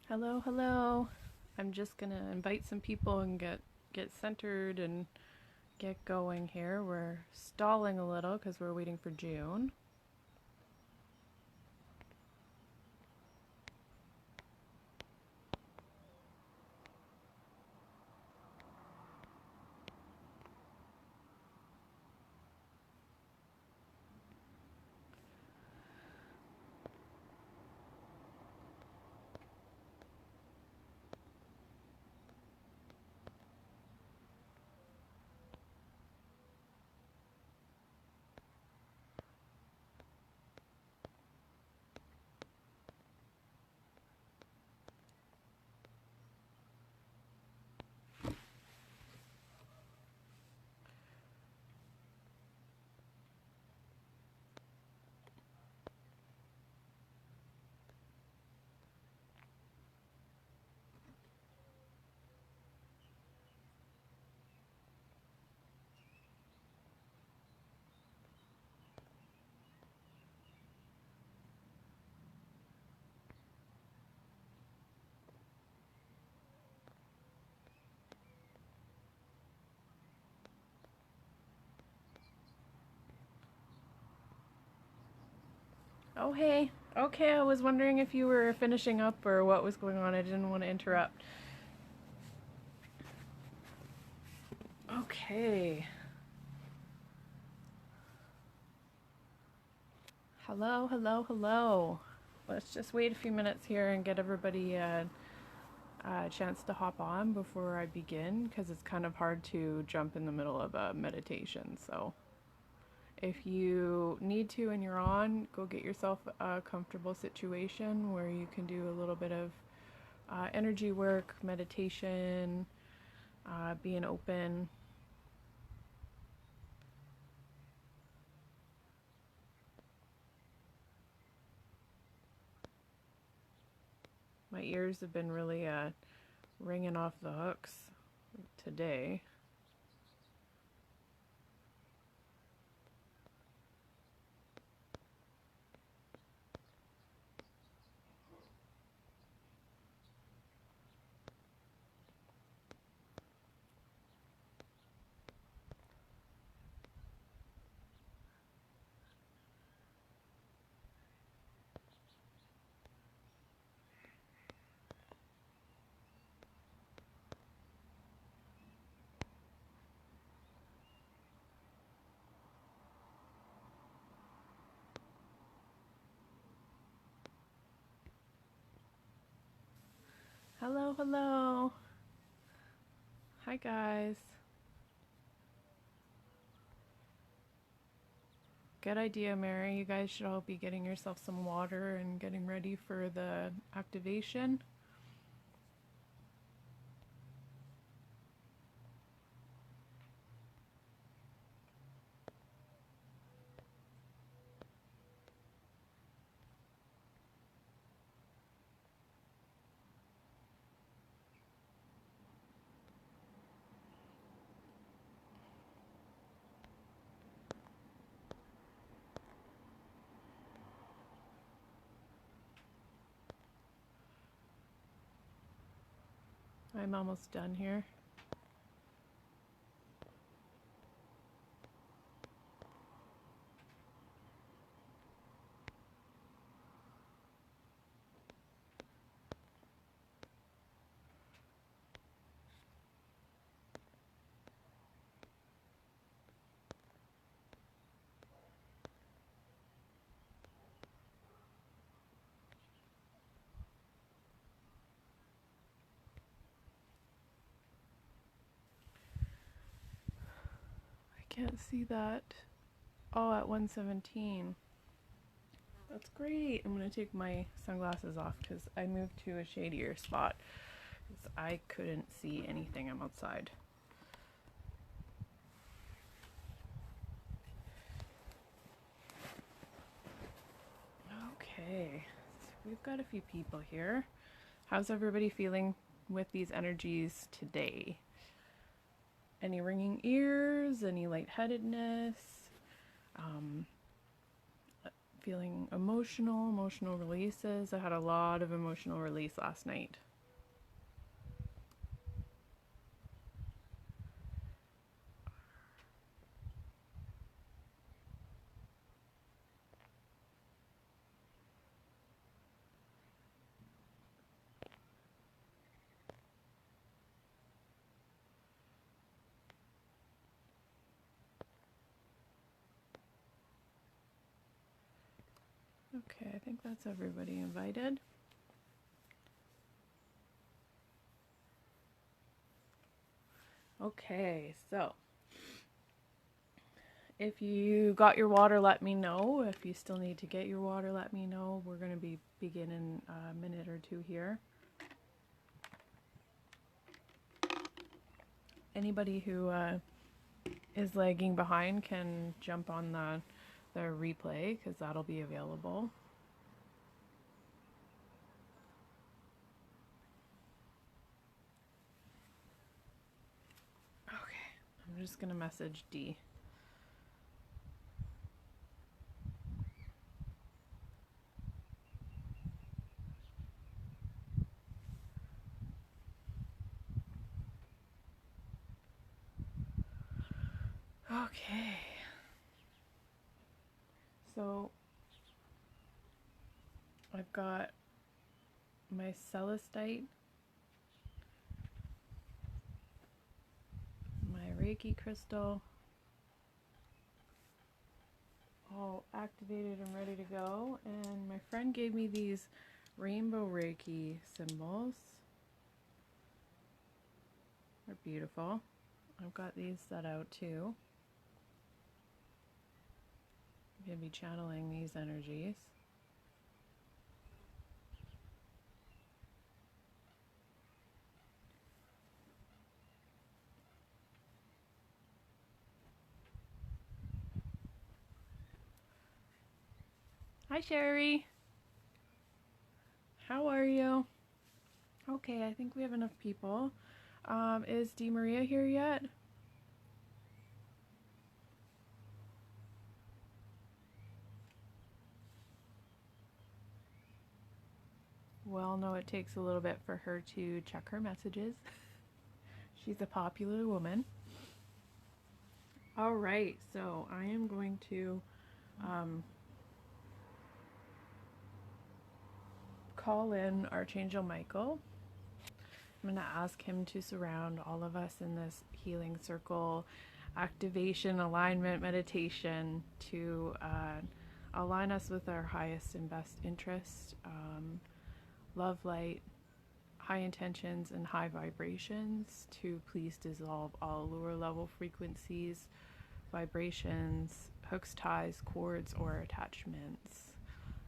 Hello, hello. I'm just gonna invite some people and get centered and get going here. We're stalling a little because we're waiting for June. Oh, hey. Okay, I was wondering if you were finishing up or what was going on. I didn't want to interrupt. Okay. Hello, hello, hello. Let's just wait a few minutes here and get everybody a chance to hop on before I begin because it's kind of hard to jump in the middle of a meditation. So if you need to and you're on, go get yourself a comfortable situation where you can do a little bit of energy work, meditation, being open. My ears have been really ringing off the hooks today. Hello, hello. Hi, guys. Good idea, Mary. You guys should all be getting yourself some water and getting ready for the activation. I'm almost done here. I can't see that. Oh, at 117. That's great. I'm going to take my sunglasses off because I moved to a shadier spot because I couldn't see anything. I'm outside. Okay, so we've got a few people here. How's everybody feeling with these energies today? Any ringing ears? Any lightheadedness? Um, feeling emotional releases. I had a lot of emotional release last night. Okay, I think that's everybody invited. Okay, so if you got your water, let me know. If you still need to get your water, let me know. We're going to be beginning a minute or two here. Anybody who is lagging behind can jump on the replay because that'll be available. Okay, I'm just going to message D. Okay. So I've got my celestite, my Reiki crystal, all activated and ready to go. And my friend gave me these rainbow Reiki symbols. They're beautiful. I've got these set out too. I'm going to be channeling these energies. Hi Sherry. How are you? Okay, I think we have enough people. Is Di Maria here yet? Well, no, it takes a little bit for her to check her messages. She's a popular woman. All right, so I am going to call in Archangel Michael. I'm going to ask him to surround all of us in this healing circle, activation, alignment, meditation to align us with our highest and best interest, love, light, high intentions, and high vibrations to please dissolve all lower level frequencies, vibrations, hooks, ties, cords, or attachments.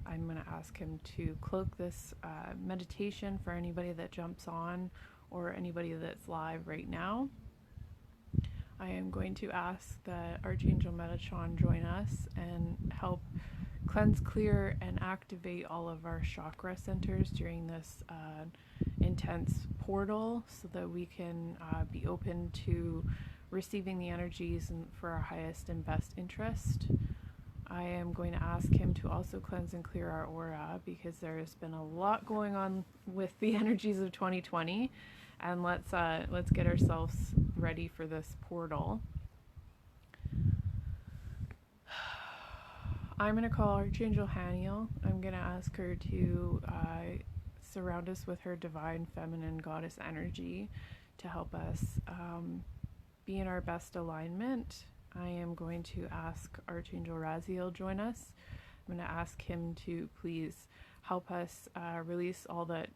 I'm going to ask him to cloak this meditation for anybody that jumps on or anybody that's live right now. I am going to ask that Archangel Metatron join us and help cleanse, clear, and activate all of our chakra centers during this intense portal so that we can be open to receiving the energies for our highest and best interest. I am going to ask him to also cleanse and clear our aura because there has been a lot going on with the energies of 2020, and let's get ourselves ready for this portal. I'm going to call Archangel Haniel. I'm going to ask her to surround us with her divine feminine goddess energy to help us be in our best alignment. I am going to ask Archangel Raziel join us. I'm going to ask him to please help us release all that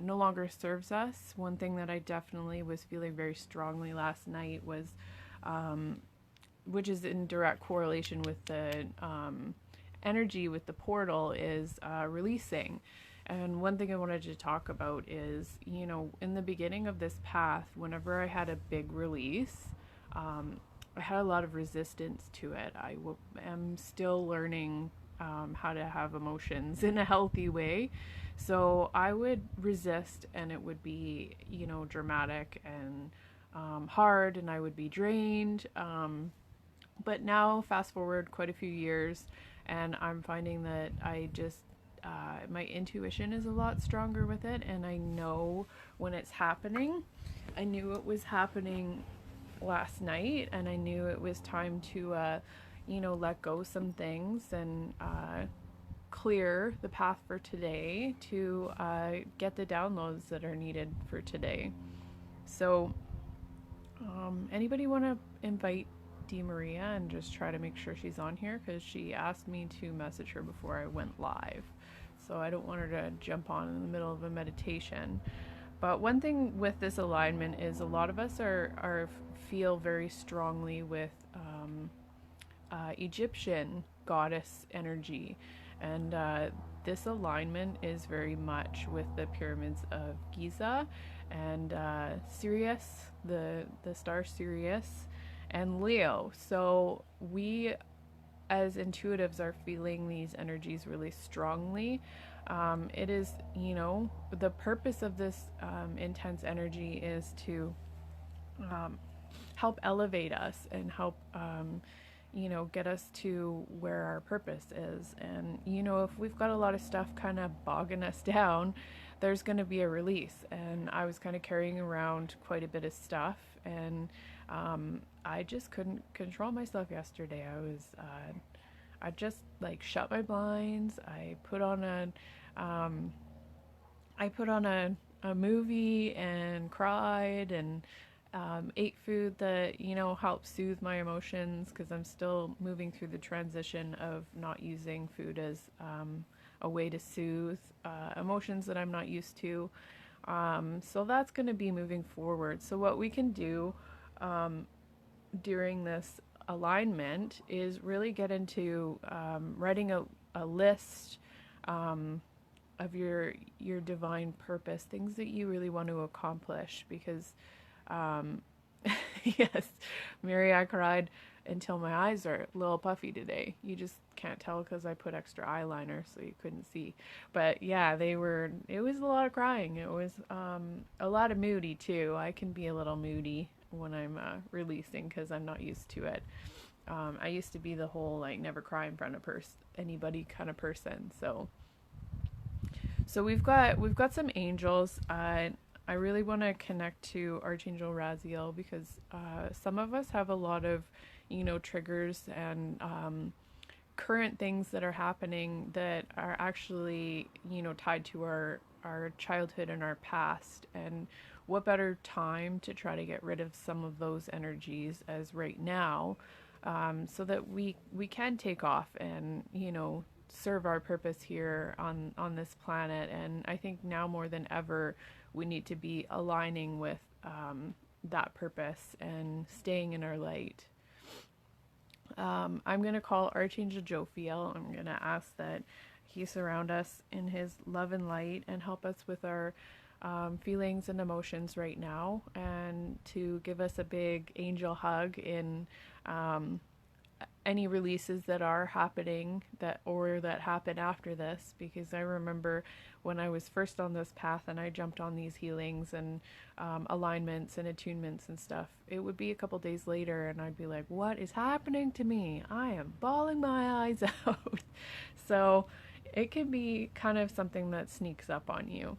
no longer serves us. One thing that I definitely was feeling very strongly last night was which is in direct correlation with the energy with the portal, is releasing. And one thing I wanted to talk about is, you know, in the beginning of this path, whenever I had a big release, I had a lot of resistance to it. I am still learning how to have emotions in a healthy way. So I would resist, and it would be, you know, dramatic and hard, and I would be drained. But now, fast forward quite a few years, and I'm finding that my intuition is a lot stronger with it, and I know when it's happening. I knew it was happening last night, and I knew it was time to, let go some things and clear the path for today to get the downloads that are needed for today. So, anybody want to invite Dee Maria and just try to make sure she's on here? Because she asked me to message her before I went live. So I don't want her to jump on in the middle of a meditation. But one thing with this alignment is a lot of us are feel very strongly with Egyptian goddess energy, and this alignment is very much with the pyramids of Giza and Sirius, the star Sirius, and Leo. So we as intuitives are feeling these energies really strongly. It is, the purpose of this intense energy is to help elevate us and help, get us to where our purpose is. And, if we've got a lot of stuff kind of bogging us down, there's going to be a release. And I was kind of carrying around quite a bit of stuff, and I just couldn't control myself yesterday. I just like shut my blinds. I put on a movie and cried, and ate food that helps soothe my emotions, because I'm still moving through the transition of not using food as a way to soothe emotions that I'm not used to. So that's going to be moving forward. So what we can do during this alignment is really get into writing a list of your divine purpose, things that you really want to accomplish. Because yes, Mary, I cried until my eyes are a little puffy today. You just can't tell because I put extra eyeliner so you couldn't see. But yeah, it was a lot of crying. It was a lot of moody too. I can be a little moody when I'm releasing because I'm not used to it. I used to be the whole like never cry in front of anybody kind of person. So we've got some angels. I really want to connect to Archangel Raziel, because some of us have a lot of, triggers and current things that are happening that are actually, tied to our childhood and our past. And what better time to try to get rid of some of those energies as right now, so that we can take off and, serve our purpose here on this planet. And I think now more than ever, we need to be aligning with that purpose and staying in our light. I'm going to call Archangel Jophiel. I'm going to ask that he surround us in his love and light and help us with our feelings and emotions right now, and to give us a big angel hug in any releases that are happening that happen after this. Because I remember when I was first on this path and I jumped on these healings and alignments and attunements and stuff, it would be a couple days later and I'd be like, what is happening to me? I am bawling my eyes out. So it can be kind of something that sneaks up on you.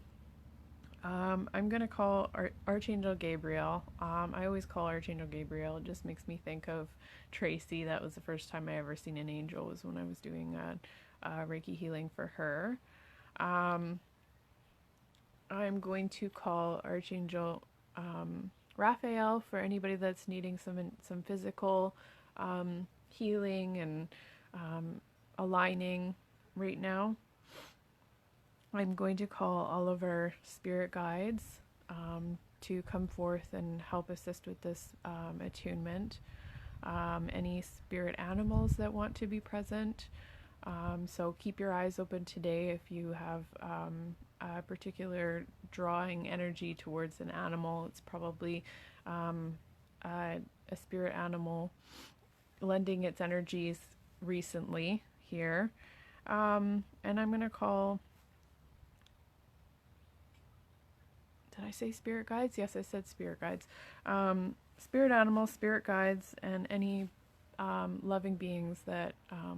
I'm going to call Archangel Gabriel. I always call Archangel Gabriel. It just makes me think of Tracy. That was the first time I ever seen an angel, was when I was doing Reiki healing for her. I'm going to call Archangel Raphael for anybody that's needing some physical healing and aligning right now. I'm going to call all of our spirit guides to come forth and help assist with this attunement. Any spirit animals that want to be present. So keep your eyes open today if you have a particular drawing energy towards an animal. It's probably a spirit animal lending its energies recently here. And I'm going to call... Did I say spirit guides? Yes, I said spirit guides. Spirit animals, spirit guides, and any loving beings that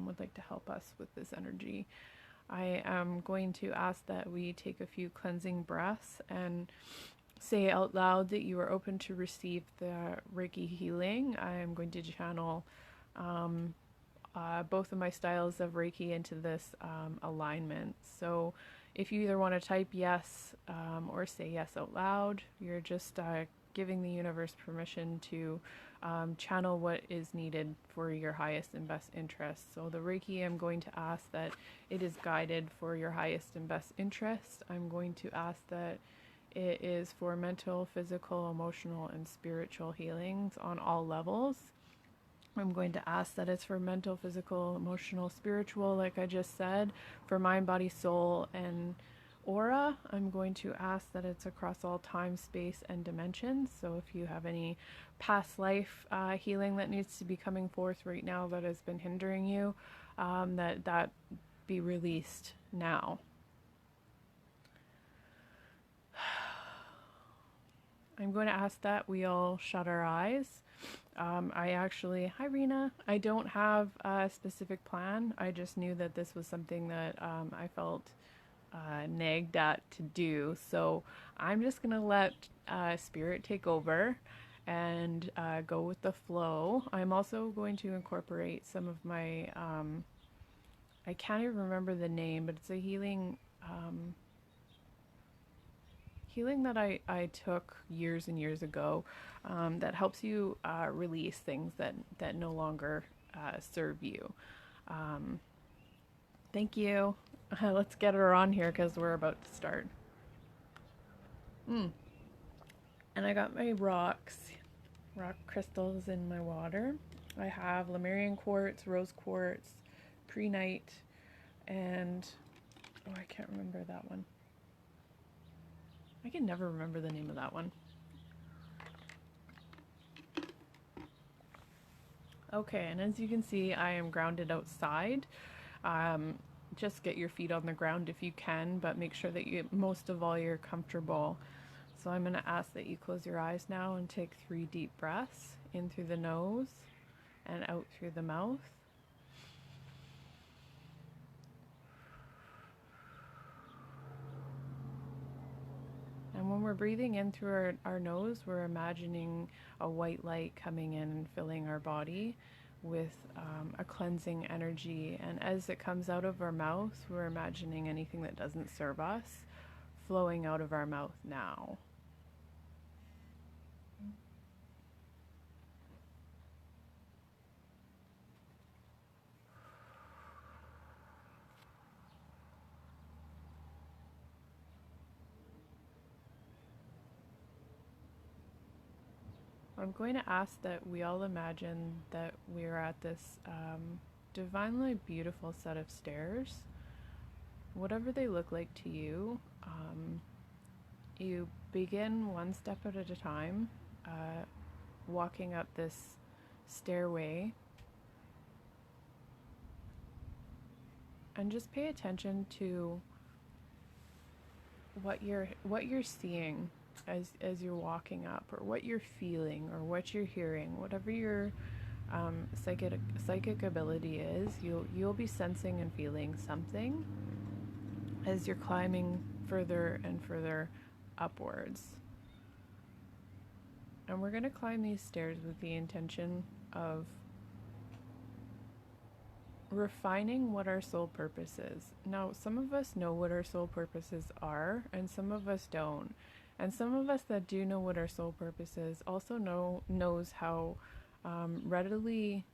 would like to help us with this energy. I am going to ask that we take a few cleansing breaths and say out loud that you are open to receive the Reiki healing. I am going to channel both of my styles of Reiki into this alignment. So if you either want to type yes or say yes out loud, you're just giving the universe permission to channel what is needed for your highest and best interest. So the Reiki, I'm going to ask that it is guided for your highest and best interest. I'm going to ask that it is for mental, physical, emotional, and spiritual healings on all levels. I'm going to ask that it's for mental, physical, emotional, spiritual, like I just said, for mind, body, soul, and aura. I'm going to ask that it's across all time, space, and dimensions. So if you have any past life healing that needs to be coming forth right now that has been hindering you, that be released now. I'm going to ask that we all shut our eyes. Hi Rena, I don't have a specific plan. I just knew that this was something that I felt nagged at to do. So I'm just going to let spirit take over and go with the flow. I'm also going to incorporate some of my, I can't even remember the name, but it's a healing that I took years and years ago that helps you release things that no longer serve you. Thank you. Let's get her on here because we're about to start. And I got my rock crystals in my water. I have Lemurian quartz, rose quartz, prehnite, and I can't remember that one. I can never remember the name of that one. Okay, and as you can see, I am grounded outside. Just get your feet on the ground if you can, but make sure that most of all you're comfortable. So I'm going to ask that you close your eyes now and take 3 deep breaths in through the nose and out through the mouth. And when we're breathing in through our nose, we're imagining a white light coming in and filling our body with a cleansing energy. And as it comes out of our mouth, we're imagining anything that doesn't serve us flowing out of our mouth now. I'm going to ask that we all imagine that we're at this divinely beautiful set of stairs. Whatever they look like to you, you begin one step at a time, walking up this stairway, and just pay attention to what you're seeing as you're walking up, or what you're feeling, or what you're hearing. Whatever your psychic ability is, you'll be sensing and feeling something as you're climbing further and further upwards. And we're going to climb these stairs with the intention of refining what our soul purpose is. Now, some of us know what our soul purposes are, and some of us don't. And some of us that do know what our soul purpose is also knows how readily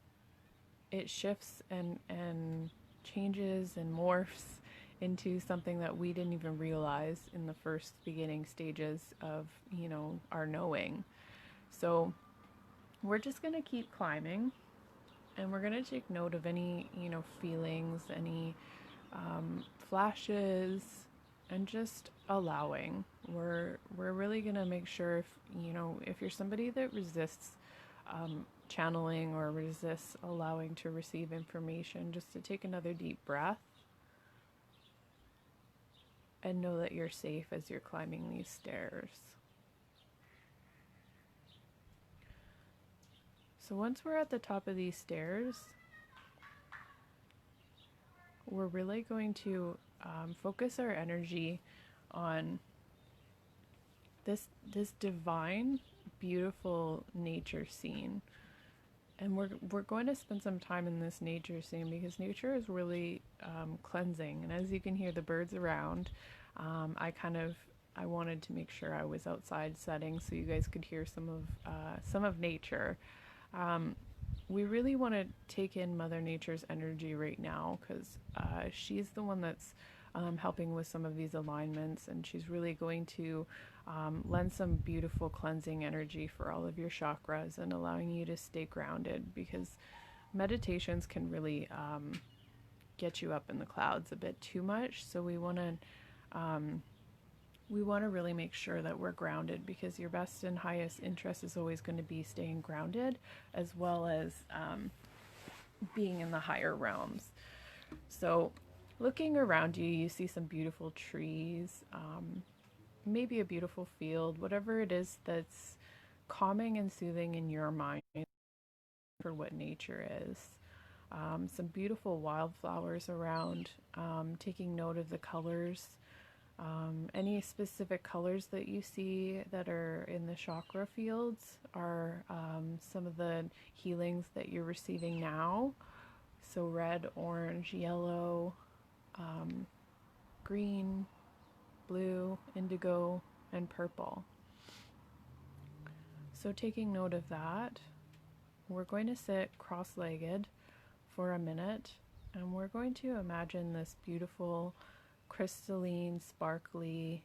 it shifts and changes and morphs into something that we didn't even realize in the first beginning stages of, our knowing. So we're just going to keep climbing, and we're going to take note of any, feelings, any flashes, and just allowing. We're really going to make sure if you're somebody that resists channeling or resists allowing to receive information, just to take another deep breath and know that you're safe as you're climbing these stairs. So once we're at the top of these stairs, we're really going to focus our energy on this divine, beautiful nature scene. And we're going to spend some time in this nature scene because nature is really cleansing. And as you can hear the birds around, I wanted to make sure I was outside setting so you guys could hear some of nature. Um, we really want to take in Mother Nature's energy right now because she's the one that's helping with some of these alignments, and she's really going to lend some beautiful cleansing energy for all of your chakras and allowing you to stay grounded because meditations can really get you up in the clouds a bit too much. So we want to really make sure that we're grounded because your best and highest interest is always going to be staying grounded as well as being in the higher realms. So looking around you, you see some beautiful trees, maybe a beautiful field, whatever it is that's calming and soothing in your mind for what nature is. Some beautiful wildflowers around, taking note of the colors. Any specific colors that you see that are in the chakra fields are some of the healings that you're receiving now. So red, orange, yellow, green, blue, indigo, and purple. So taking note of that, we're going to sit cross-legged for a minute and we're going to imagine this beautiful crystalline, sparkly,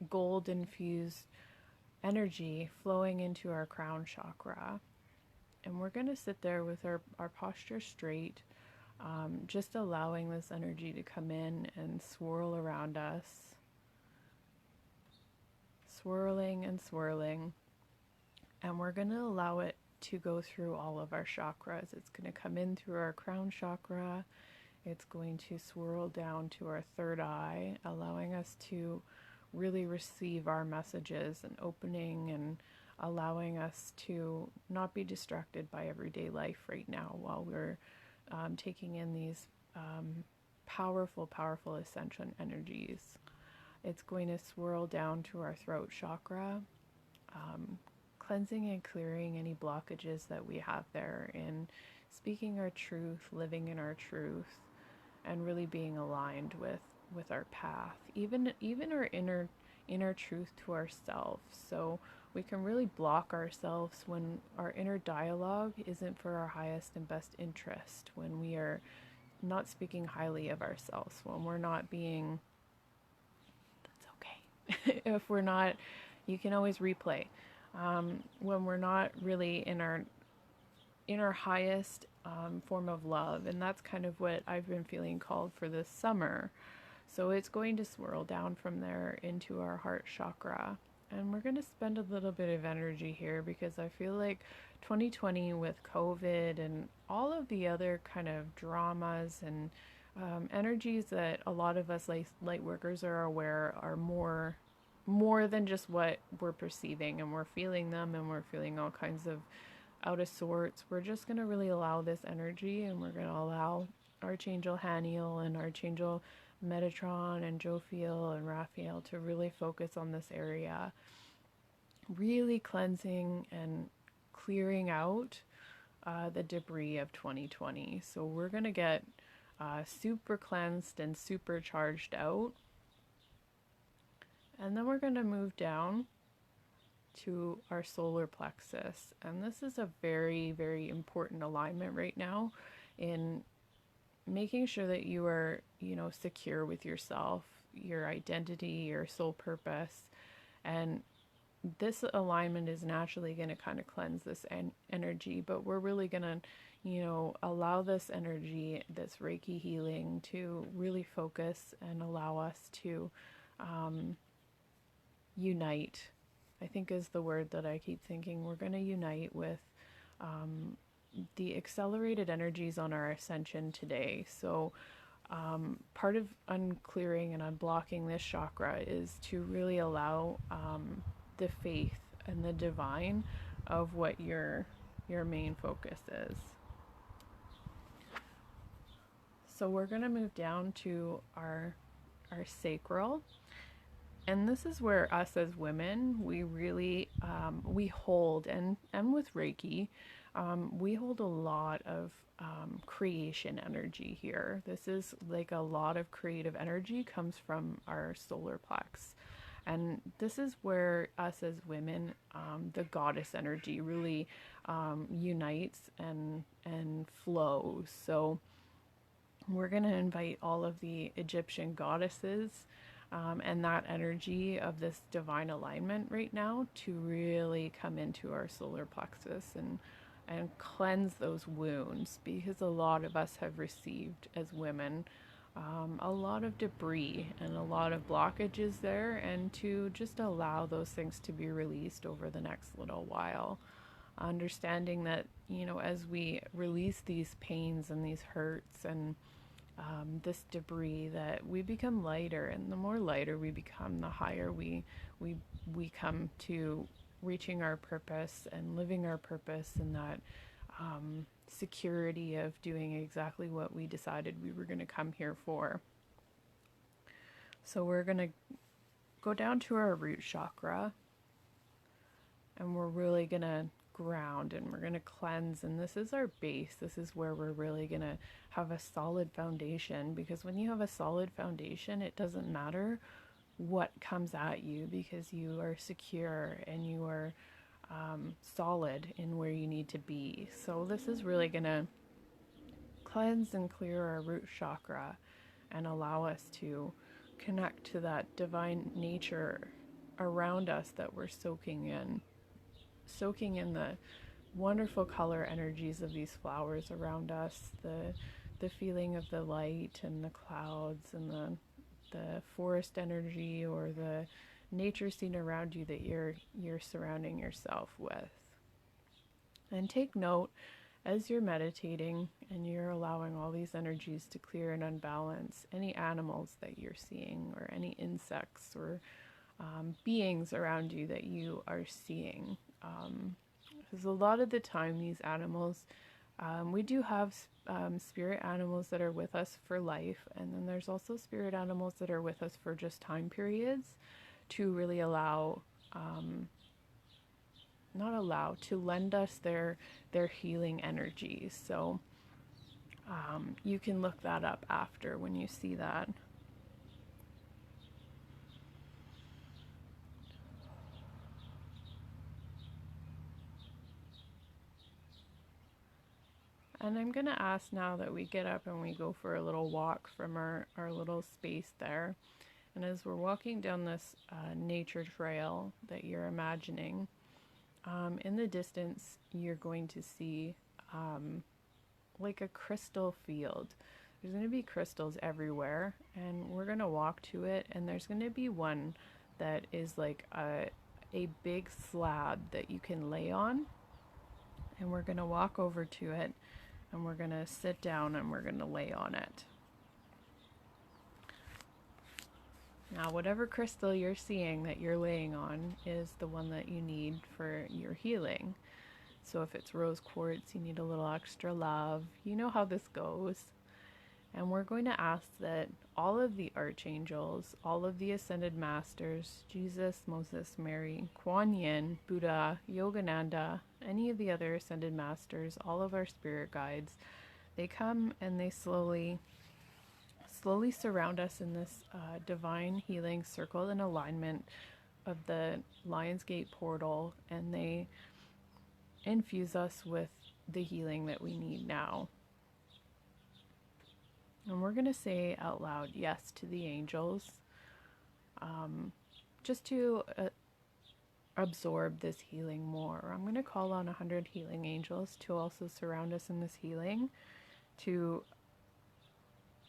gold infused energy flowing into our crown chakra. And we're going to sit there with our posture straight, just allowing this energy to come in and swirl around us, swirling and swirling. And we're going to allow it to go through all of our chakras. It's going to come in through our crown chakra. It's going to swirl down to our third eye, allowing us to really receive our messages and opening and allowing us to not be distracted by everyday life right now while we're taking in these powerful, powerful ascension energies. It's going to swirl down to our throat chakra, cleansing and clearing any blockages that we have there in speaking our truth, living in our truth, and really being aligned with our path, even our inner truth to ourselves. So we can really block ourselves when our inner dialogue isn't for our highest and best interest, when we are not speaking highly of ourselves, when we're not being, that's okay. If we're not, you can always replay. When we're not really in our highest form of love, and that's kind of what I've been feeling called for this summer. So it's going to swirl down from there into our heart chakra, and we're going to spend a little bit of energy here because I feel like 2020 with COVID and all of the other kind of dramas and energies that a lot of us light workers are aware are more than just what we're perceiving, and we're feeling them, and we're feeling all kinds of out of sorts. We're just going to really allow this energy, and we're going to allow Archangel Haniel and Archangel Metatron and Jophiel and Raphael to really focus on this area, really cleansing and clearing out the debris of 2020. So we're going to get super cleansed and super charged out. And then we're going to move down to our solar plexus. And this is a very, very important alignment right now in making sure that you are, secure with yourself, your identity, your soul purpose. And this alignment is naturally going to kind of cleanse this energy, but we're really going to, allow this energy, this Reiki healing to really focus and allow us to unite, I think is the word that I keep thinking. We're going to unite with the accelerated energies on our ascension today. So part of unclearing and unblocking this chakra is to really allow the faith and the divine of what your main focus is. So we're going to move down to our sacral, and this is where us as women, we really we hold, and with Reiki, we hold a lot of creation energy here. This is like a lot of creative energy comes from our solar plex. And this is where us as women, the goddess energy really unites and flows. So we're going to invite all of the Egyptian goddesses and that energy of this divine alignment right now to really come into our solar plexus and cleanse those wounds, because a lot of us have received as women a lot of debris and a lot of blockages there, and to just allow those things to be released over the next little while. Understanding that, you know, as we release these pains and these hurts and this debris, that we become lighter, and the more lighter we become, the higher we come to reaching our purpose and living our purpose, and that security of doing exactly what we decided we were going to come here for. So we're going to go down to our root chakra, and we're really going to ground, and we're going to cleanse, and this is our base. This is where we're really going to have a solid foundation, because when you have a solid foundation, it doesn't matter what comes at you, because you are secure and you are solid in where you need to be. So this is really going to cleanse and clear our root chakra and allow us to connect to that divine nature around us that we're soaking in the wonderful color energies of these flowers around us, the feeling of the light and the clouds and the forest energy, or the nature scene around you that you're surrounding yourself with. And take note as you're meditating and you're allowing all these energies to clear and unbalance any animals that you're seeing, or any insects or beings around you that you are seeing. Because a lot of the time, these animals, we do have spirit animals that are with us for life, and then there's also spirit animals that are with us for just time periods, to really to lend us their healing energies. So you can look that up after when you see that. And I'm going to ask now that we get up and we go for a little walk from our little space there. And as we're walking down this nature trail that you're imagining, in the distance, you're going to see like a crystal field. There's going to be crystals everywhere, and we're going to walk to it, and there's going to be one that is like a big slab that you can lay on, and we're going to walk over to it, and we're going to sit down and we're going to lay on it. Now, whatever crystal you're seeing that you're laying on is the one that you need for your healing. So if it's rose quartz, you need a little extra love. You know how this goes. And we're going to ask that all of the archangels, all of the ascended masters, Jesus, Moses, Mary, Kuan Yin, Buddha, Yogananda, any of the other ascended masters, all of our spirit guides, they come and they slowly surround us in this divine healing circle and alignment of the Lionsgate portal, and they infuse us with the healing that we need now. And we're going to say out loud yes to the angels, just to absorb this healing more. I'm going to call on 100 healing angels to also surround us in this healing, to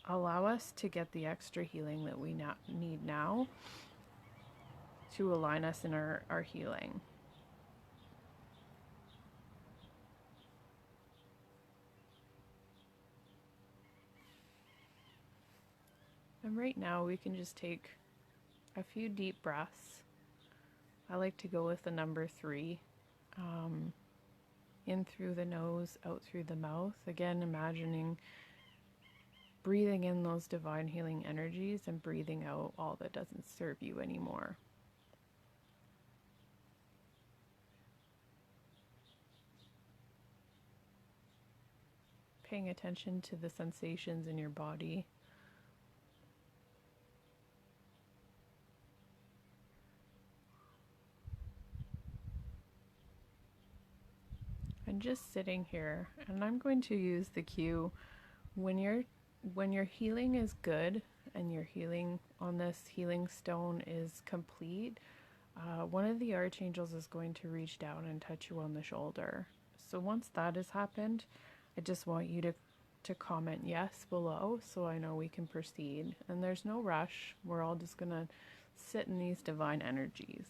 allow us to get the extra healing that we need now, to align us in our healing. And right now we can just take a few deep breaths. I like to go with the number 3. in through the nose, out through the mouth. Again, imagining breathing in those divine healing energies and breathing out all that doesn't serve you anymore. Paying attention to the sensations in your body. And just sitting here, and I'm going to use the cue when your healing is good and your healing on this healing stone is complete, one of the archangels is going to reach down and touch you on the shoulder. So once that has happened, I just want you to comment yes below so I know we can proceed. And there's no rush. We're all just going to sit in these divine energies.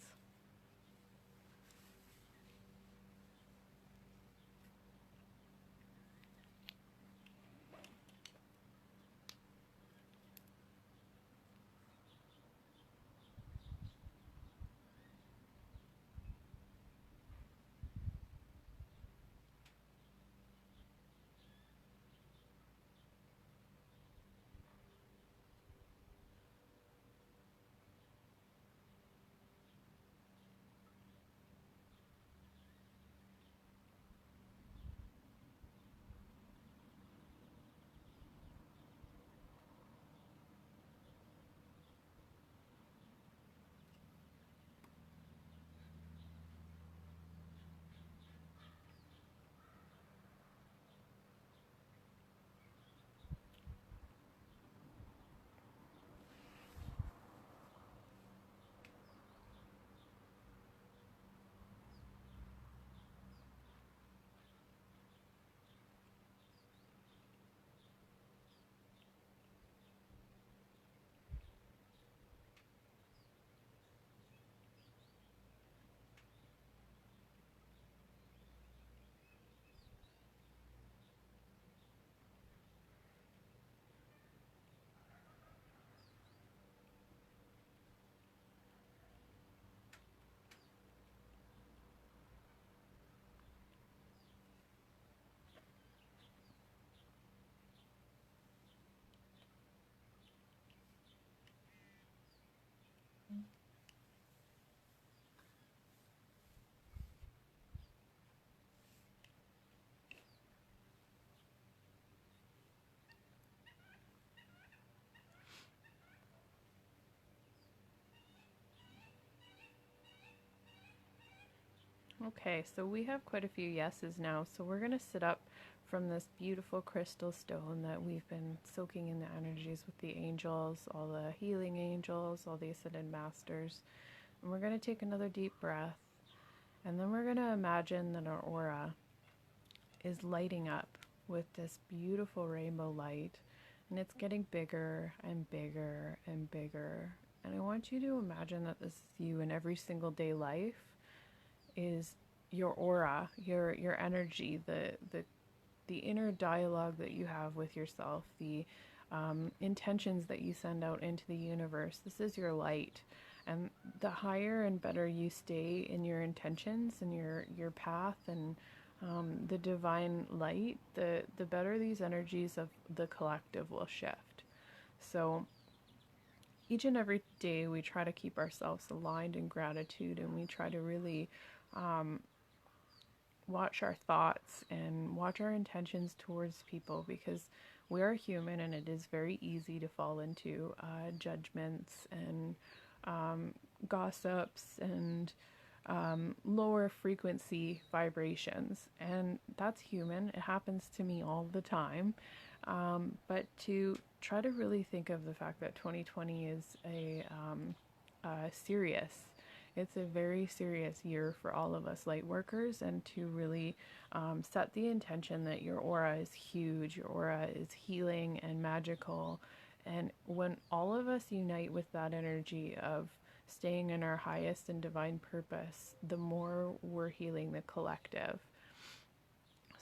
Okay, so we have quite a few yeses now. So we're going to sit up from this beautiful crystal stone that we've been soaking in the energies with the angels, all the healing angels, all the ascended masters. And we're going to take another deep breath. And then we're going to imagine that our aura is lighting up with this beautiful rainbow light. And it's getting bigger and bigger and bigger. And I want you to imagine that this is you in every single day life, is your aura, your energy, the inner dialogue that you have with yourself, the intentions that you send out into the universe. This is your light. And the higher and better you stay in your intentions and your path and the divine light, the better these energies of the collective will shift. So each and every day we try to keep ourselves aligned in gratitude, and we try to really watch our thoughts and watch our intentions towards people, because we are human and it is very easy to fall into judgments and gossips and lower frequency vibrations. And that's human. It happens to me all the time. But to try to really think of the fact that 2020 is it's a very serious year for all of us light workers, and to really set the intention that your aura is huge, your aura is healing and magical. And when all of us unite with that energy of staying in our highest and divine purpose, the more we're healing the collective.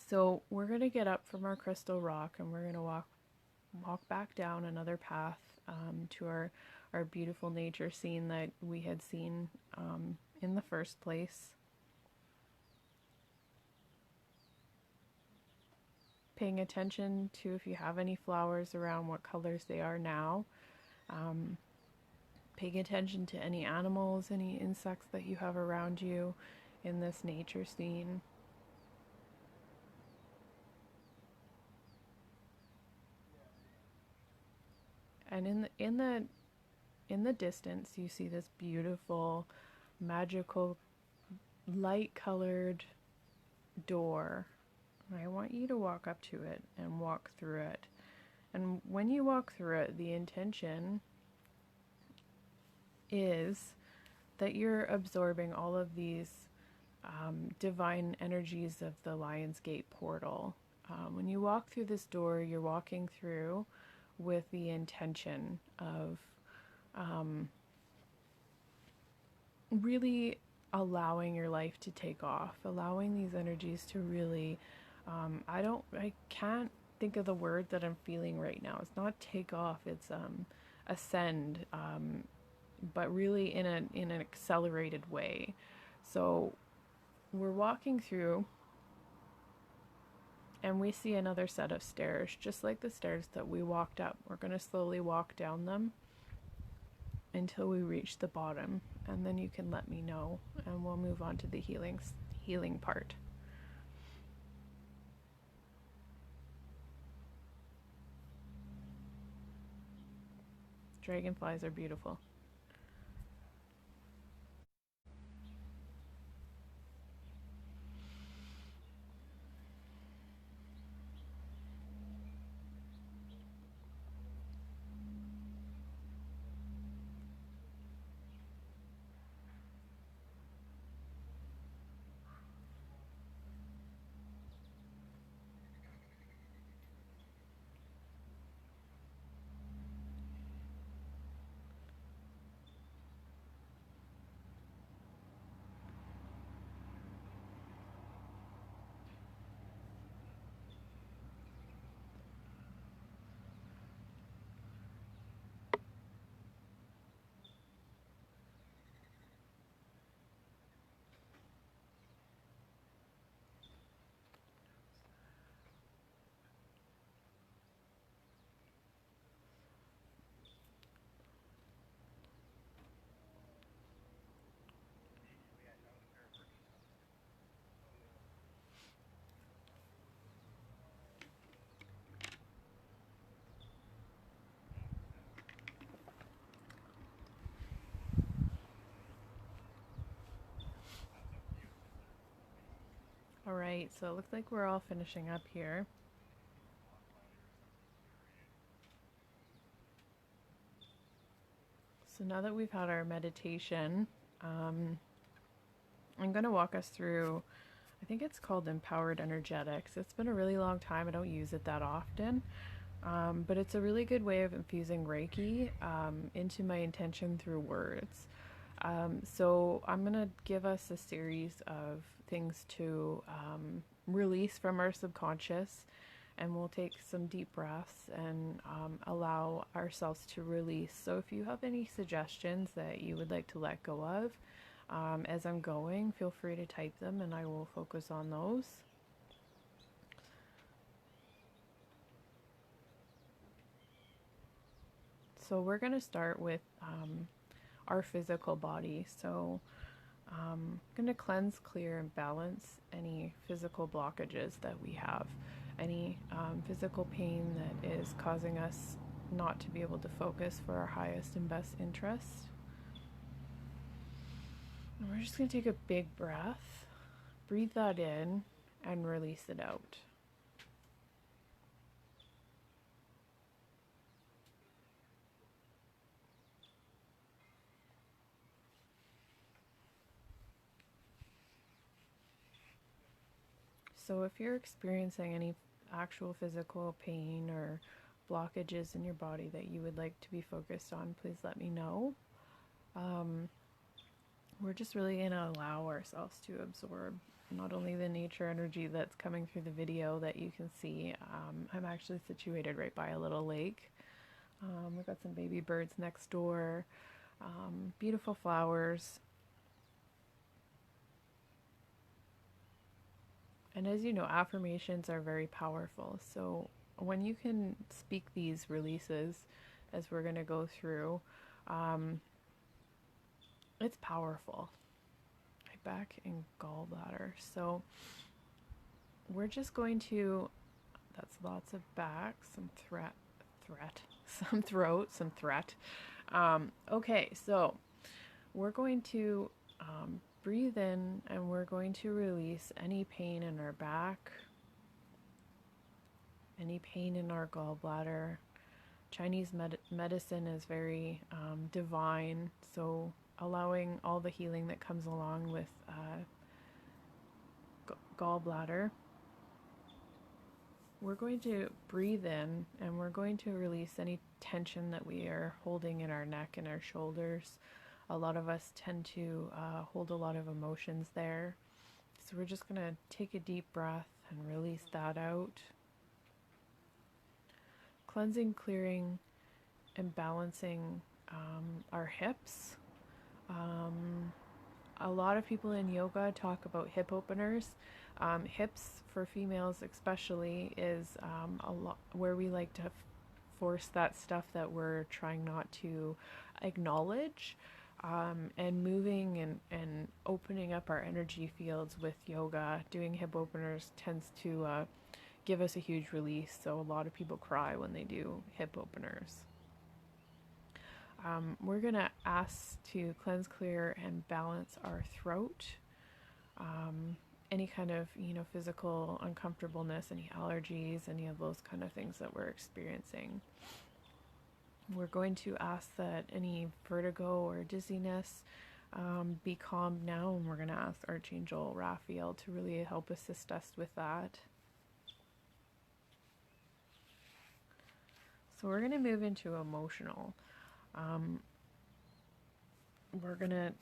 So we're going to get up from our crystal rock, and we're going to walk back down another path to our beautiful nature scene that we had seen in the first place. paying attention to if you have any flowers around, what colors they are now. Um, Paying attention to any animals, any insects that you have around you in this nature scene. And in the distance, you see this beautiful, magical, light-colored door. I want you to walk up to it and walk through it. And when you walk through it, the intention is that you're absorbing all of these divine energies of the Lionsgate portal. When you walk through this door, you're walking through with the intention of really allowing your life to take off, allowing these energies to really, I can't think of the word that I'm feeling right now. It's not take off, it's ascend, but really in an accelerated way. So we're walking through and we see another set of stairs, just like the stairs that we walked up. We're going to slowly walk down them until we reach the bottom, and then you can let me know and we'll move on to the healing part. Dragonflies are beautiful. All right, so it looks like we're all finishing up here. So now that we've had our meditation, I'm going to walk us through, I think it's called Empowered Energetics. It's been a really long time. I don't use it that often, but it's a really good way of infusing Reiki into my intention through words. So I'm going to give us a series of things to release from our subconscious, and we'll take some deep breaths and allow ourselves to release. So if you have any suggestions that you would like to let go of as I'm going, feel free to type them and I will focus on those. So we're going to start with our physical body. So I'm going to cleanse, clear, and balance any physical blockages that we have, any physical pain that is causing us not to be able to focus for our highest and best interest. And we're just going to take a big breath, breathe that in, and release it out. So if you're experiencing any actual physical pain or blockages in your body that you would like to be focused on, please let me know. We're just really going to allow ourselves to absorb not only the nature energy that's coming through the video that you can see. I'm actually situated right by a little lake. We've got some baby birds next door, beautiful flowers. And as you know, affirmations are very powerful. So when you can speak these releases, as we're going to go through, um, it's powerful. My back and gallbladder. So we're just going to, that's lots of back, some threat, some throat, some threat. Okay, so we're going to breathe in and we're going to release any pain in our back, any pain in our gallbladder. Chinese medicine is very divine, so allowing all the healing that comes along with gallbladder. We're going to breathe in and we're going to release any tension that we are holding in our neck and our shoulders. A lot of us tend to hold a lot of emotions there. So we're just going to take a deep breath and release that out. Cleansing, clearing, and balancing our hips. A lot of people in yoga talk about hip openers. Hips for females especially is a lot where we like to force that stuff that we're trying not to acknowledge, and moving and opening up our energy fields with yoga. Doing hip openers tends to give us a huge release, so a lot of people cry when they do hip openers. We're going to ask to cleanse, clear, and balance our throat. Any kind of, physical uncomfortableness, any allergies, any of those kind of things that we're experiencing. We're going to ask that any vertigo or dizziness be calmed now, and we're going to ask Archangel Raphael to really help assist us with that. So we're going to move into emotional. We're going to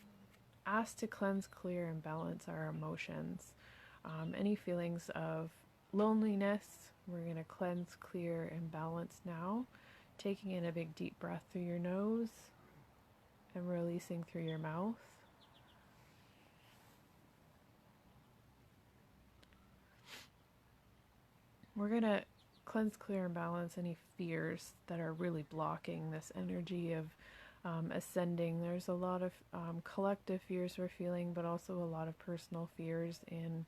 ask to cleanse, clear, and balance our emotions. Any feelings of loneliness, we're going to cleanse, clear, and balance now. Taking in a big deep breath through your nose and releasing through your mouth. We're going to cleanse, clear, and balance any fears that are really blocking this energy of ascending. There's a lot of collective fears we're feeling, but also a lot of personal fears in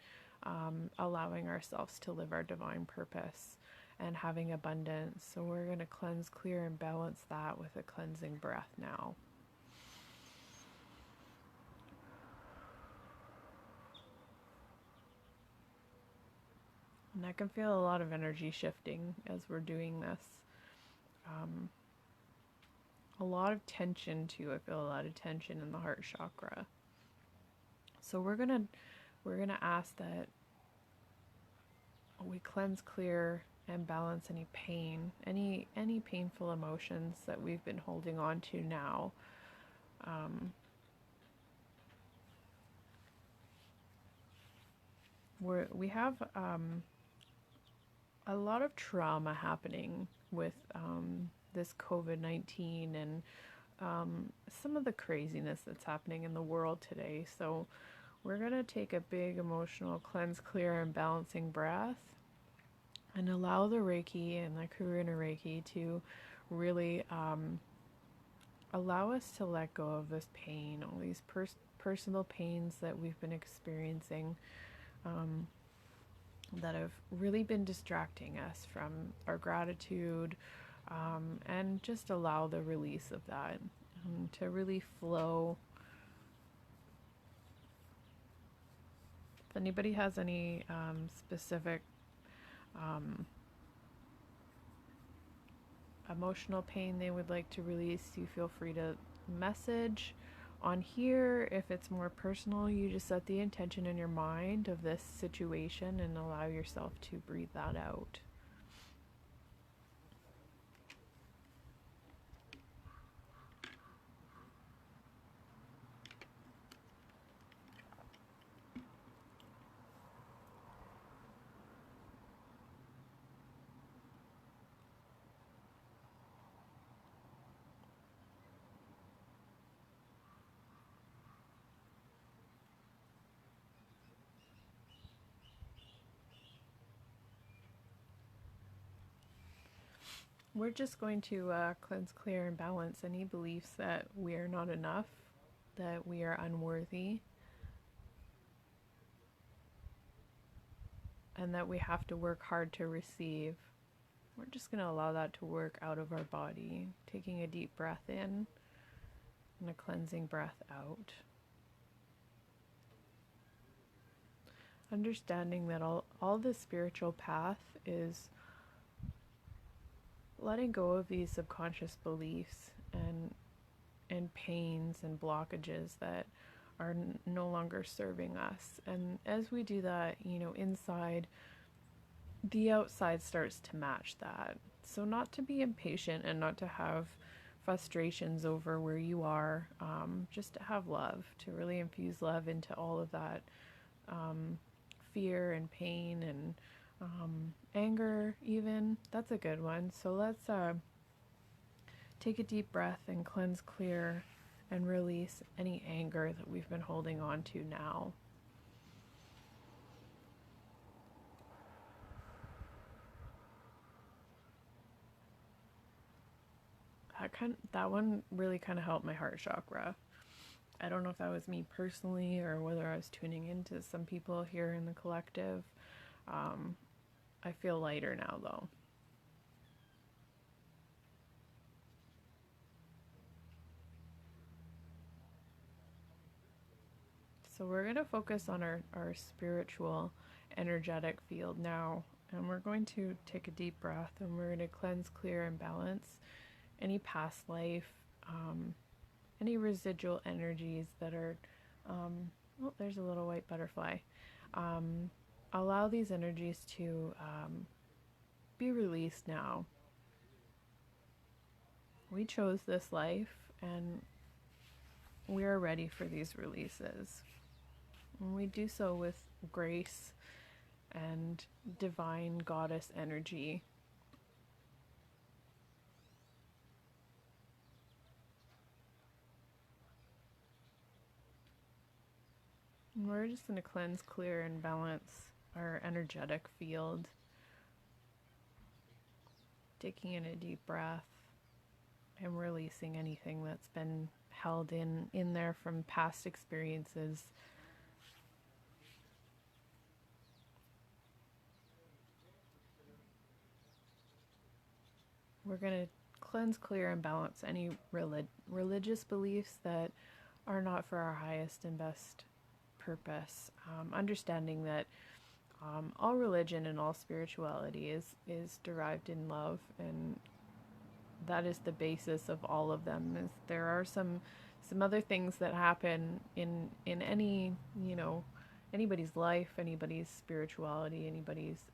allowing ourselves to live our divine purpose and having abundance. So we're going to cleanse, clear, and balance that with a cleansing breath now. And I can feel a lot of energy shifting as we're doing this. A lot of tension too. I feel a lot of tension in the heart chakra. So we're gonna ask that we cleanse, clear, and balance any pain, any painful emotions that we've been holding on to now. We have a lot of trauma happening with this COVID-19 and some of the craziness that's happening in the world today. So we're going to take a big emotional cleanse, clear, and balancing breath and allow the Reiki and the Karuna Reiki to really allow us to let go of this pain, all these personal pains that we've been experiencing that have really been distracting us from our gratitude, and just allow the release of that to really flow. If anybody has any specific emotional pain they would like to release, you feel free to message on here. If it's more personal, you just set the intention in your mind of this situation and allow yourself to breathe that out. we're just going to cleanse, clear, and balance any beliefs that we are not enough, that we are unworthy, and that we have to work hard to receive. We're just going to allow that to work out of our body, taking a deep breath in and a cleansing breath out. Understanding that all the spiritual path is letting go of these subconscious beliefs and pains and blockages that are no longer serving us. And as we do that, inside, the outside starts to match that. So not to be impatient and not to have frustrations over where you are, just to have love, to really infuse love into all of that fear and pain and anger even. That's a good one. So let's take a deep breath and cleanse, clear, and release any anger that we've been holding on to now. That one really kind of helped my heart chakra. I don't know if that was me personally or whether I was tuning into some people here in the collective. I feel lighter now though. So we're going to focus on our spiritual energetic field now. And we're going to take a deep breath and we're going to cleanse, clear, and balance any past life, any residual energies that are, oh, there's a little white butterfly. Allow these energies to be released now. We chose this life and we are ready for these releases. And we do so with grace and divine goddess energy. And we're just going to cleanse, clear, and balance our energetic field. Taking in a deep breath and releasing anything that's been held in there from past experiences. We're going to cleanse, clear, and balance any religious beliefs that are not for our highest and best purpose. Understanding that all religion and all spirituality is derived in love, and that is the basis of all of them. Is there are some other things that happen in any anybody's life, anybody's spirituality, anybody's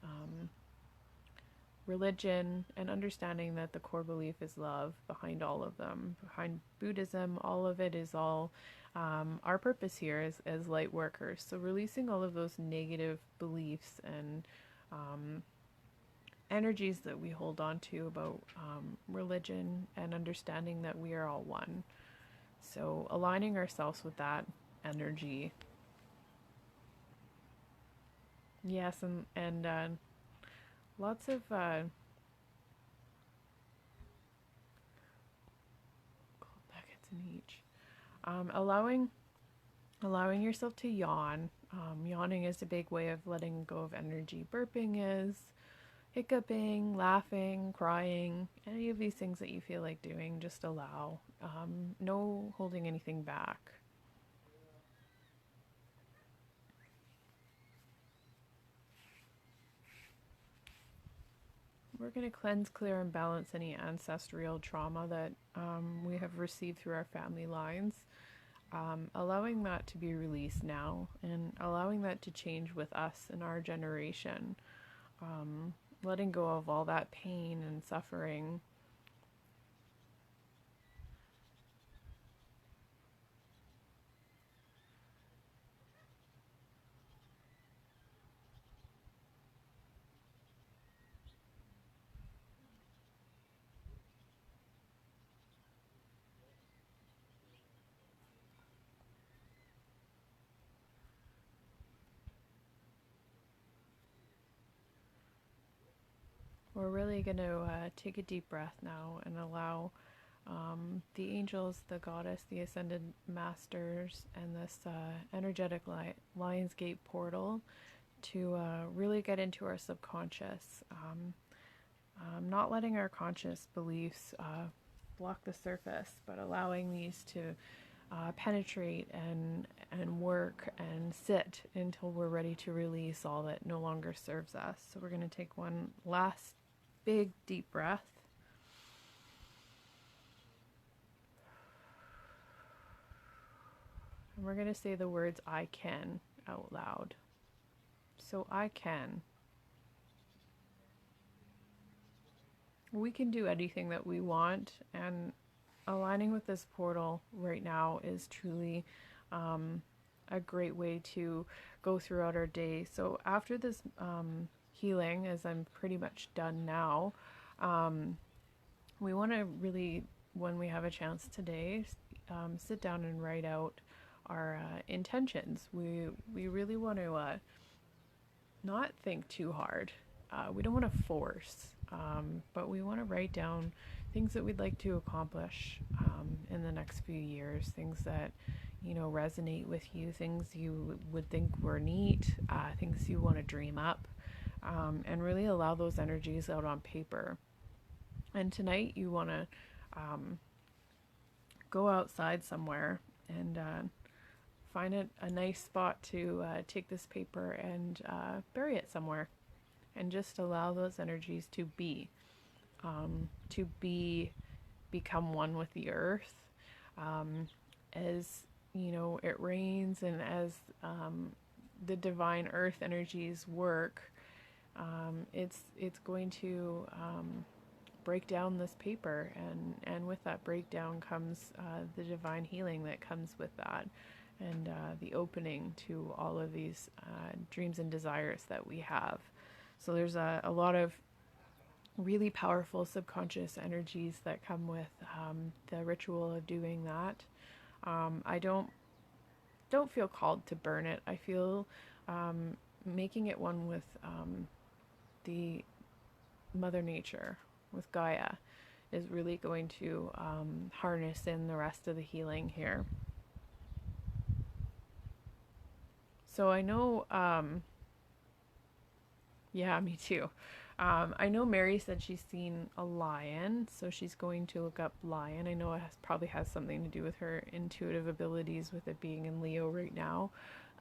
religion, and understanding that the core belief is love behind all of them. Behind Buddhism, all of it is all our purpose here as light workers. So releasing all of those negative beliefs and energies that we hold on to about religion, and understanding that we are all one. So aligning ourselves with that energy. Yes, and lots of cold packets in each. Allowing yourself to yawn. Yawning is a big way of letting go of energy. Burping is, hiccuping, laughing, crying, any of these things that you feel like doing, just allow. No holding anything back. We're going to cleanse, clear, and balance any ancestral trauma that we have received through our family lines. Allowing that to be released now, and allowing that to change with us in our generation. Letting go of all that pain and suffering. We're really going to take a deep breath now and allow the angels, the goddess, the ascended masters, and this energetic Lionsgate portal to really get into our subconscious. Not letting our conscious beliefs block the surface, but allowing these to penetrate and work and sit until we're ready to release all that no longer serves us. So we're going to take one last big deep breath. And we're going to say the words "I can" out loud. So I can. We can do anything that we want, and aligning with this portal right now is truly a great way to go throughout our day. So after this healing, as I'm pretty much done now, we want to really, when we have a chance today, sit down and write out our intentions. We really want to not think too hard. We don't want to force, but we want to write down things that we'd like to accomplish in the next few years, things that, you know, resonate with you, things you would think were neat, things you want to dream up, and really allow those energies out on paper. And tonight you want to go outside somewhere and find a nice spot to take this paper and bury it somewhere, and just allow those energies to become one with the earth. As you know, it rains, and as the divine earth energies work, it's going to break down this paper, and with that breakdown comes the divine healing that comes with that, and the opening to all of these dreams and desires that we have. So there's a lot of really powerful subconscious energies that come with the ritual of doing that. I don't feel called to burn it. I feel making it one with the Mother Nature, with Gaia, is really going to harness in the rest of the healing here. So I know, yeah, me too. I know Mary said she's seen a lion, so she's going to look up lion. I know it probably has something to do with her intuitive abilities, with it being in Leo right now.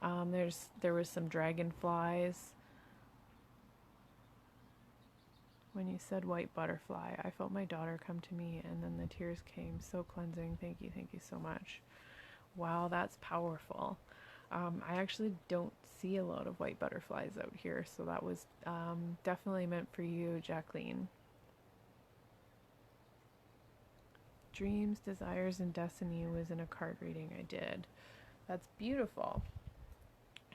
There was some dragonflies. When you said white butterfly, I felt my daughter come to me, and then the tears came. So cleansing. Thank you so much. Wow, that's powerful. I actually don't see a lot of white butterflies out here, so that was definitely meant for you, Jacqueline. Dreams, Desires, and Destiny was in a card reading I did. That's beautiful.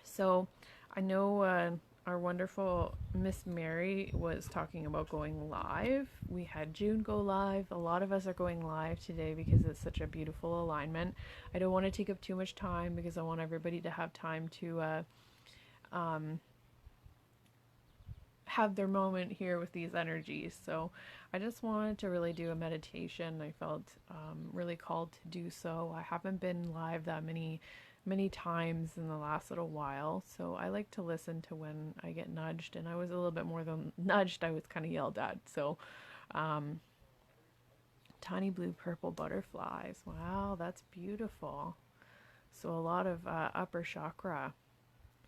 So I know our wonderful Miss Mary was talking about going live. We had June go live. A lot of us are going live today because it's such a beautiful alignment. I don't want to take up too much time because I want everybody to have time to have their moment here with these energies. So I just wanted to really do a meditation. I felt really called to do so. I haven't been live that many times in the last little while, so I like to listen to when I get nudged, and I was a little bit more than nudged, I was kind of yelled at. So tiny blue purple butterflies, wow, that's beautiful. So a lot of upper chakra,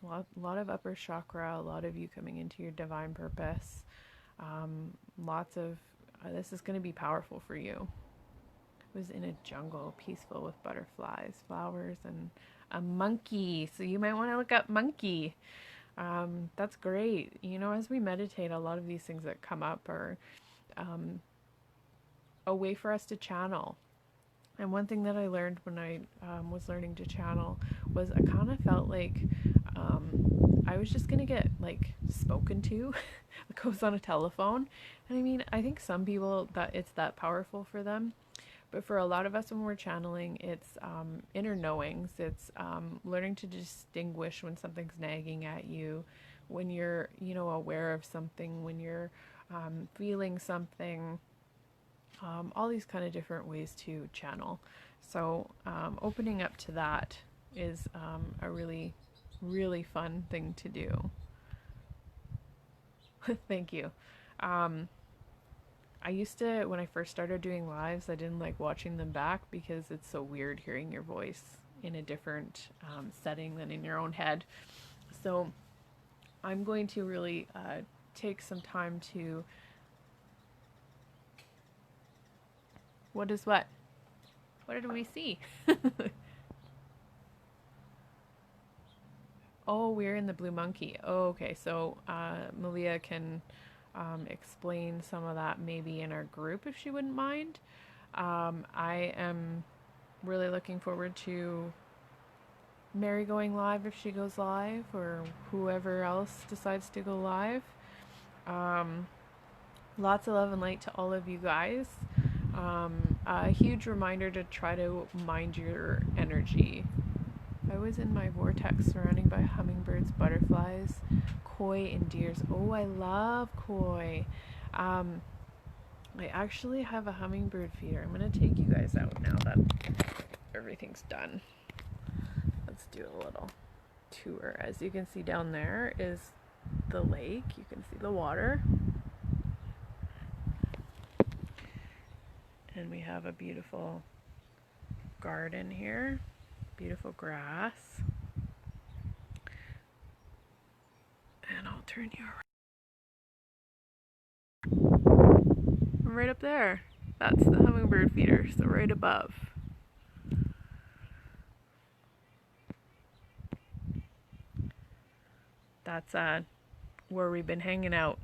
a lot of upper chakra, a lot of you coming into your divine purpose. Lots of this is going to be powerful for you. It was in a jungle, peaceful, with butterflies, flowers, and a monkey. So you might want to look up monkey. That's great. You know, as we meditate, a lot of these things that come up are a way for us to channel. And one thing that I learned when I was learning to channel was I kind of felt like I was just gonna get like spoken to, like I was on a telephone. And I mean, I think some people that it's that powerful for them. But for a lot of us, when we're channeling, it's inner knowings. It's learning to distinguish when something's nagging at you, when you're, you know, aware of something, when you're feeling something, all these kind of different ways to channel. So opening up to that is a really, really fun thing to do. Thank you. Um, I used to, when I first started doing lives, I didn't like watching them back because it's so weird hearing your voice in a different setting than in your own head. So I'm going to really take some time to. What is what? What did we see? Oh, we're in the Blue Monkey. Oh, okay. So Malia can explain some of that maybe in our group if she wouldn't mind. I am really looking forward to Mary going live if she goes live, or whoever else decides to go live. Um, Lots of love and light to all of you guys. A huge reminder to try to mind your energy. I was in my vortex surrounding by hummingbirds, butterflies, koi, and deers. Oh, I love koi. I actually have a hummingbird feeder. I'm going to take you guys out now that everything's done. Let's do a little tour. As you can see down there is the lake. You can see the water. And we have a beautiful garden here. Beautiful grass. And I'll turn you around. I'm right up there. That's the hummingbird feeder, so right above. That's where we've been hanging out,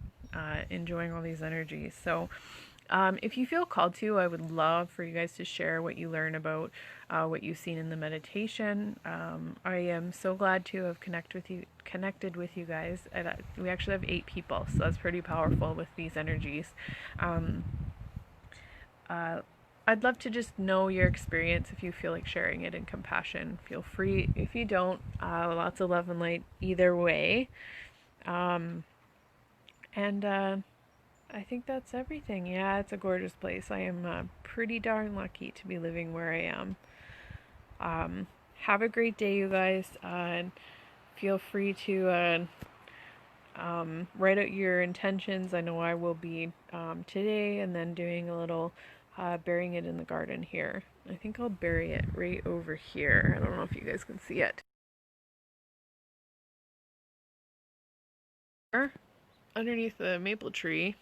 enjoying all these energies. So if you feel called to, I would love for you guys to share what you learn about what you've seen in the meditation. I am so glad to have connected with you guys. We actually have 8 people, so that's pretty powerful with these energies. I'd love to just know your experience. If you feel like sharing it in compassion, feel free. If you don't, lots of love and light either way. And I think that's everything. Yeah, it's a gorgeous place. I am pretty darn lucky to be living where I am. Have a great day, you guys. Feel free to write out your intentions. I know I will be today, and then doing a little burying it in the garden here. I think I'll bury it right over here. I don't know if you guys can see it. Underneath the maple tree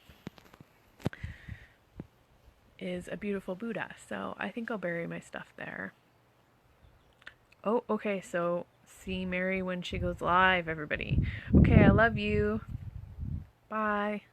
is a beautiful Buddha, so I think I'll bury my stuff there. Oh, okay, so see Mary when she goes live, everybody. Okay, I love you. Bye.